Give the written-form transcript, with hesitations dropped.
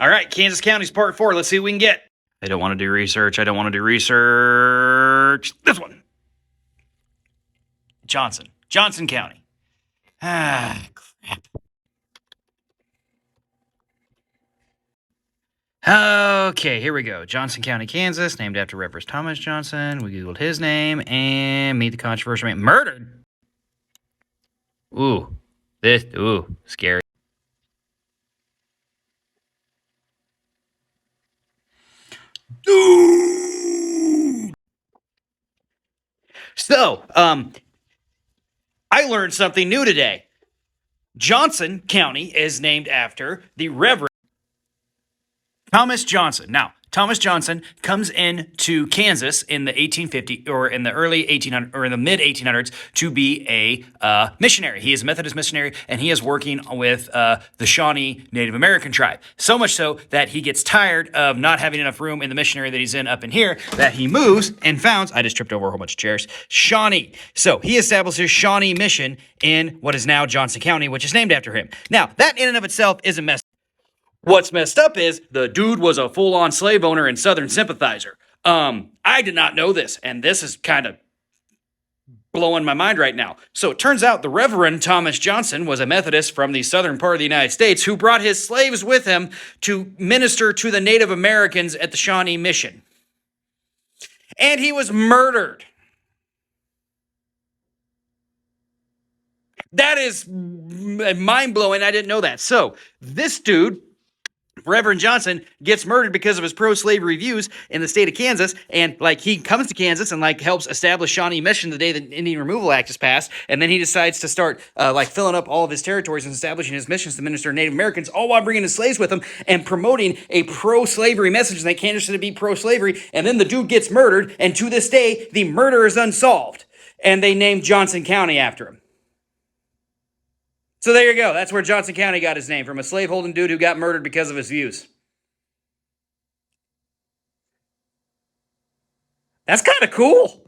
All right, Kansas County's part 4. Let's see what we can get. I don't want to do research. I don't want to do research. This one. Johnson County. Ah, crap. Okay, here we go. Johnson County, Kansas, named after Reverend Thomas Johnson. We Googled his name and meet the controversial man. Murdered? Ooh, scary. So, I learned something new today. Johnson County is named after the Reverend Thomas Johnson. Now, Thomas Johnson comes into Kansas in the 1850s or in the early 1800s or in the mid 1800s to be a missionary. He is a Methodist missionary, and he is working with the Shawnee Native American tribe. So much so that he gets tired of not having enough room in the missionary that he's in up in here, that he moves and founds, I just tripped over a whole bunch of chairs, Shawnee. So he establishes Shawnee Mission in what is now Johnson County, which is named after him. Now, that in and of itself isn't messed up. What's messed up is the dude was a full-on slave owner and Southern sympathizer. I did not know this, and this is kind of blowing my mind right now. So it turns out the Reverend Thomas Johnson was a Methodist from the southern part of the United States who brought his slaves with him to minister to the Native Americans at the Shawnee Mission. And he was murdered. That is mind-blowing. I didn't know that. So this dude, Reverend Johnson, gets murdered because of his pro-slavery views in the state of Kansas, and he comes to Kansas and helps establish Shawnee Mission the day the Indian Removal Act is passed, and then he decides to start filling up all of his territories and establishing his missions to minister to Native Americans, all while bringing his slaves with him and promoting a pro-slavery message, and they can't just be pro-slavery. And then the dude gets murdered, and to this day the murder is unsolved, and they named Johnson County after him. So there you go. That's where Johnson County got his name, from a slaveholding dude who got murdered because of his views. That's kind of cool.